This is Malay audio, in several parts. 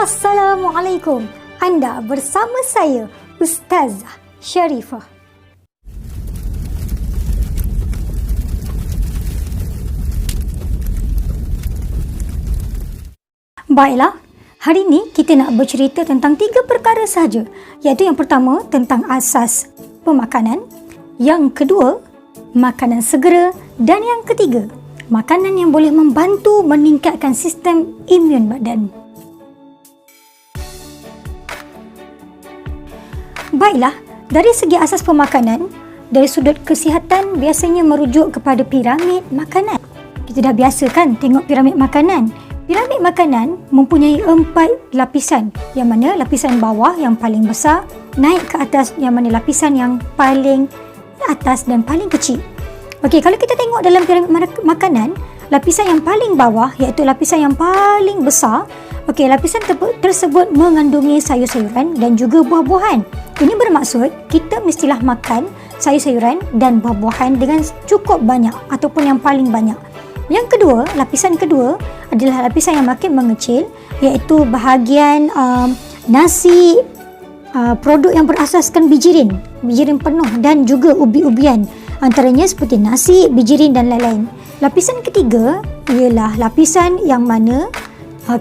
Assalamualaikum. Anda bersama saya, Ustazah Sharifah. Baiklah, hari ini kita nak bercerita tentang 3 perkara sahaja, iaitu yang pertama tentang asas pemakanan, yang kedua makanan segera, dan yang ketiga makanan yang boleh membantu meningkatkan sistem imun badan. Baiklah, dari segi asas pemakanan, dari sudut kesihatan biasanya merujuk kepada piramid makanan. Kita dah biasa kan tengok piramid makanan. Piramid makanan mempunyai 4 lapisan, yang mana lapisan bawah yang paling besar naik ke atas yang mana lapisan yang paling atas dan paling kecil. Okey, kalau kita tengok dalam piramid makanan, lapisan yang paling bawah iaitu lapisan yang paling besar. Okey, lapisan tersebut mengandungi sayur-sayuran dan juga buah-buahan. Ini bermaksud kita mestilah makan sayur-sayuran dan buah-buahan dengan cukup banyak ataupun yang paling banyak. Yang kedua, lapisan kedua adalah lapisan yang makin mengecil, iaitu bahagian nasi, produk yang berasaskan bijirin penuh dan juga ubi-ubian, antaranya seperti nasi, bijirin dan lain-lain. Lapisan ketiga ialah lapisan yang mana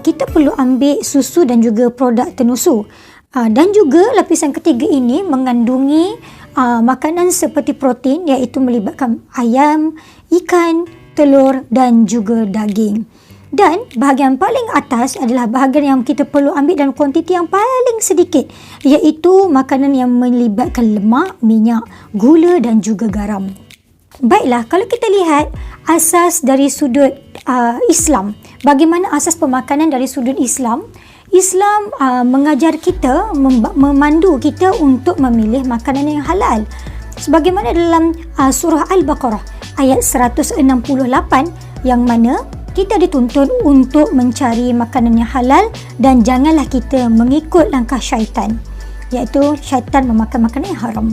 kita perlu ambil susu dan juga produk tenusu. Dan juga lapisan ketiga ini mengandungi makanan seperti protein, iaitu melibatkan ayam, ikan, telur dan juga daging. Dan bahagian paling atas adalah bahagian yang kita perlu ambil dalam kuantiti yang paling sedikit, iaitu makanan yang melibatkan lemak, minyak, gula dan juga garam. Baiklah, kalau kita lihat asas dari sudut Islam, bagaimana asas pemakanan dari sudut Islam? Islam mengajar kita, memandu kita untuk memilih makanan yang halal. Sebagaimana dalam surah Al-Baqarah ayat 168, yang mana kita dituntut untuk mencari makanan yang halal dan janganlah kita mengikut langkah syaitan, iaitu syaitan memakan makanan yang haram.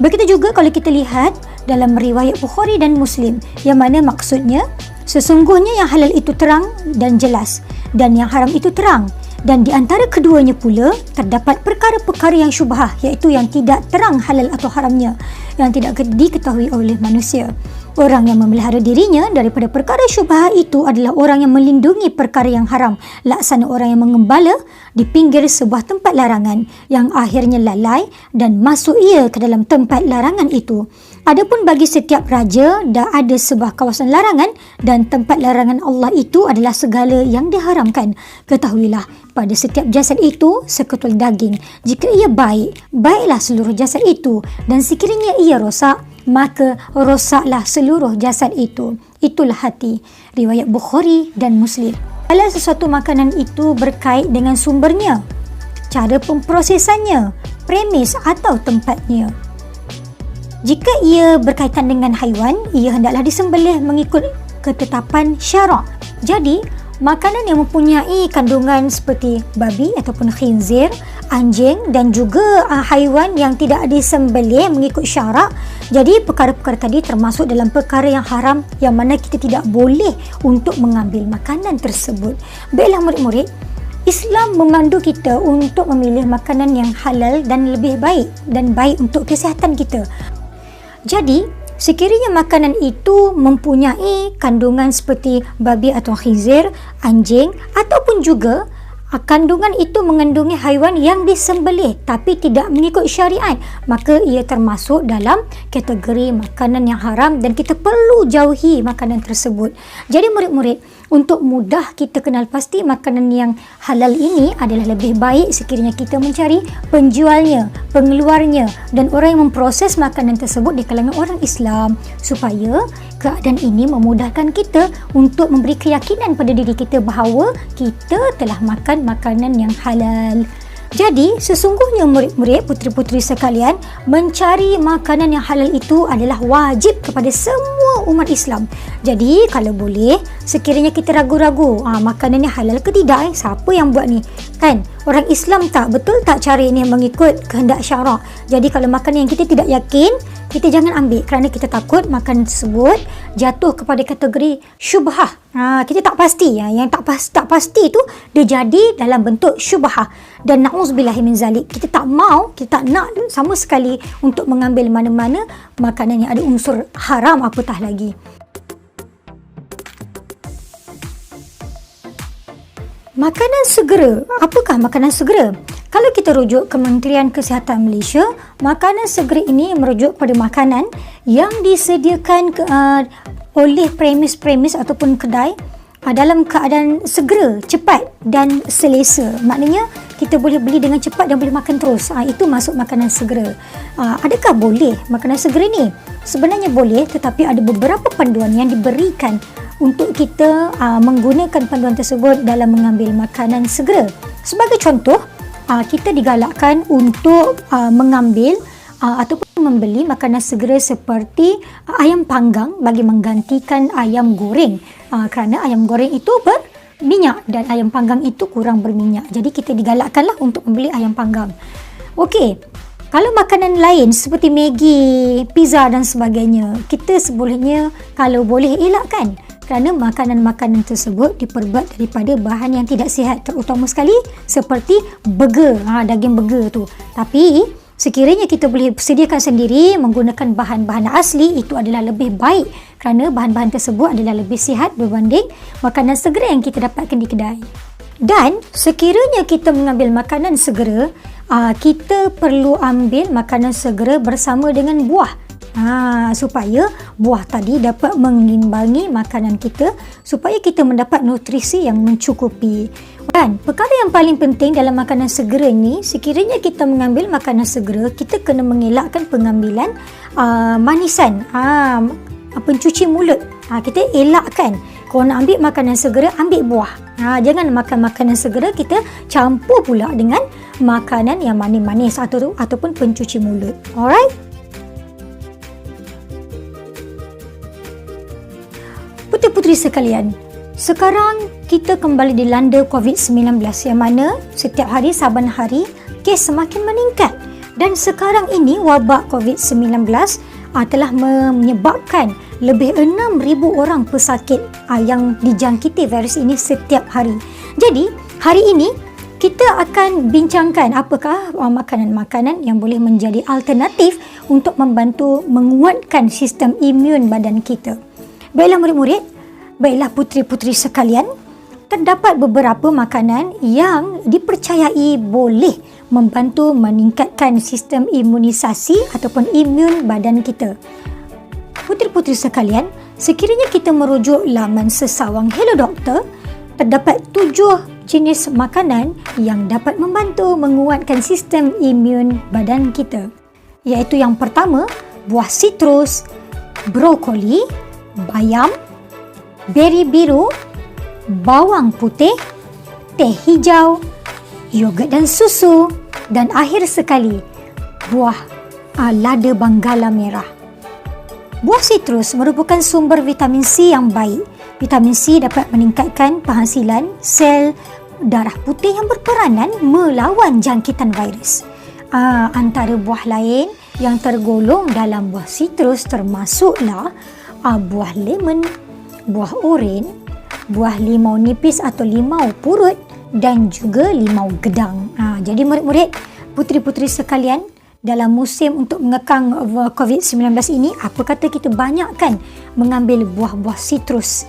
Begitu juga kalau kita lihat dalam riwayat Bukhari dan Muslim, yang mana maksudnya sesungguhnya yang halal itu terang dan jelas dan yang haram itu terang, dan di antara keduanya pula terdapat perkara-perkara yang syubhah, iaitu yang tidak terang halal atau haramnya, yang tidak diketahui oleh manusia. Orang yang memelihara dirinya daripada perkara syubhah itu adalah orang yang melindungi perkara yang haram, laksana orang yang mengembala di pinggir sebuah tempat larangan yang akhirnya lalai dan masuk ia ke dalam tempat larangan itu. Adapun bagi setiap raja dah ada sebuah kawasan larangan, dan tempat larangan Allah itu adalah segala yang diharamkan. Ketahuilah, pada setiap jasad itu seketul daging. Jika ia baik, baiklah seluruh jasad itu, dan sekiranya ia rosak, maka rosaklah seluruh jasad itu. Itulah hati. Riwayat Bukhari dan Muslim. Kalau sesuatu makanan itu berkait dengan sumbernya, cara pemprosesannya, premis atau tempatnya. Jika ia berkaitan dengan haiwan, ia hendaklah disembelih mengikut ketetapan syarak. Jadi, makanan yang mempunyai kandungan seperti babi ataupun khinzir, anjing dan juga haiwan yang tidak disembelih mengikut syarak, jadi perkara-perkara tadi termasuk dalam perkara yang haram, yang mana kita tidak boleh untuk mengambil makanan tersebut. Baiklah murid-murid, Islam memandu kita untuk memilih makanan yang halal dan lebih baik dan baik untuk kesihatan kita. Jadi, sekiranya makanan itu mempunyai kandungan seperti babi atau khinzir, anjing, ataupun juga kandungan itu mengandungi haiwan yang disembelih tapi tidak mengikut syariat, maka ia termasuk dalam kategori makanan yang haram dan kita perlu jauhi makanan tersebut. Jadi murid-murid, untuk mudah kita kenal pasti makanan yang halal ini adalah lebih baik sekiranya kita mencari penjualnya, pengeluarnya dan orang yang memproses makanan tersebut di kalangan orang Islam, supaya keadaan ini memudahkan kita untuk memberi keyakinan pada diri kita bahawa kita telah makan makanan yang halal. Jadi, sesungguhnya murid-murid, puteri-puteri sekalian, mencari makanan yang halal itu adalah wajib kepada semua umat Islam. Jadi, kalau boleh, sekiranya kita ragu-ragu, makanan yang halal ke tidak, siapa yang buat ni? Kan? Orang Islam tak? Betul tak cara ini mengikut kehendak syarak? Jadi, kalau makanan yang kita tidak yakin, kita jangan ambil kerana kita takut makanan tersebut jatuh kepada kategori syubhah. Kita tak pasti. Yang tak pasti tu dia jadi dalam bentuk syubhah. Dan na'udzubillahi min zalik. Kita tak nak sama sekali untuk mengambil mana-mana makanan yang ada unsur haram, apatah lagi. Makanan segera. Apakah makanan segera? Kalau kita rujuk Kementerian Kesihatan Malaysia, makanan segera ini merujuk kepada makanan yang disediakan oleh premis ataupun kedai dalam keadaan segera, cepat dan selesa. Maknanya kita boleh beli dengan cepat dan boleh makan terus. Itu masuk makanan segera. Adakah boleh makanan segera ni? Sebenarnya boleh, tetapi ada beberapa panduan yang diberikan untuk kita menggunakan panduan tersebut dalam mengambil makanan segera. Sebagai contoh, kita digalakkan untuk mengambil ataupun membeli makanan segera seperti ayam panggang bagi menggantikan ayam goreng, kerana ayam goreng itu berminyak dan ayam panggang itu kurang berminyak. Jadi kita digalakkanlah untuk membeli ayam panggang. Okey, kalau makanan lain seperti Maggi, pizza dan sebagainya, kita sebolehnya kalau boleh elakkan, kerana makanan-makanan tersebut diperbuat daripada bahan yang tidak sihat, terutama sekali seperti burger, daging burger tu. Tapi sekiranya kita boleh sediakan sendiri menggunakan bahan-bahan asli, itu adalah lebih baik kerana bahan-bahan tersebut adalah lebih sihat berbanding makanan segera yang kita dapatkan di kedai. Dan sekiranya kita mengambil makanan segera, kita perlu ambil makanan segera bersama dengan buah. Supaya buah tadi dapat mengimbangi makanan kita, supaya kita mendapat nutrisi yang mencukupi. Dan perkara yang paling penting dalam makanan segera ni, sekiranya kita mengambil makanan segera, kita kena mengelakkan pengambilan manisan, pencuci mulut. Kita elakkan. Kalau nak ambil makanan segera, ambil buah. Jangan makan makanan segera kita campur pula dengan makanan yang manis-manis ataupun pencuci mulut. Alright? Puteri-puteri sekalian, sekarang kita kembali dilanda COVID-19 yang mana setiap hari saban hari kes semakin meningkat, dan sekarang ini wabak COVID-19 telah menyebabkan lebih 6,000 orang pesakit yang dijangkiti virus ini setiap hari. Jadi hari ini kita akan bincangkan apakah makanan-makanan yang boleh menjadi alternatif untuk membantu menguatkan sistem imun badan kita. Baiklah murid-murid, baiklah puteri-puteri sekalian, terdapat beberapa makanan yang dipercayai boleh membantu meningkatkan sistem imunisasi ataupun imun badan kita. Puteri-puteri sekalian, sekiranya kita merujuk laman sesawang Hello Doctor, terdapat 7 jenis makanan yang dapat membantu menguatkan sistem imun badan kita. Iaitu yang pertama, buah sitrus, brokoli, bayam, beri biru, bawang putih, teh hijau, yogurt dan susu, dan akhir sekali, buah lada banggala merah. Buah sitrus merupakan sumber vitamin C yang baik. Vitamin C dapat meningkatkan penghasilan sel darah putih yang berperanan melawan jangkitan virus. Antara buah lain yang tergolong dalam buah sitrus termasuklah buah lemon, buah oren, buah limau nipis atau limau purut dan juga limau gedang. Jadi murid-murid, puteri-puteri sekalian, dalam musim untuk mengekang COVID-19 ini, apa kata kita banyakkan mengambil buah-buah sitrus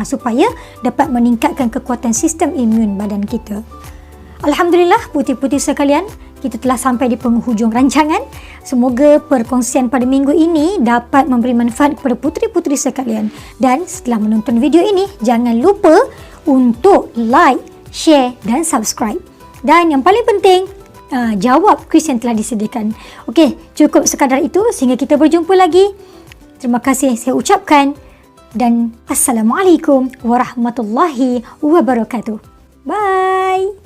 supaya dapat meningkatkan kekuatan sistem imun badan kita. Alhamdulillah puteri-puteri sekalian, kita telah sampai di penghujung rancangan. Semoga perkongsian pada minggu ini dapat memberi manfaat kepada puteri-puteri sekalian. Dan setelah menonton video ini, jangan lupa untuk like, share dan subscribe. Dan yang paling penting, jawab kuis yang telah disediakan. Okey, cukup sekadar itu sehingga kita berjumpa lagi. Terima kasih saya ucapkan dan Assalamualaikum warahmatullahi wabarakatuh. Bye.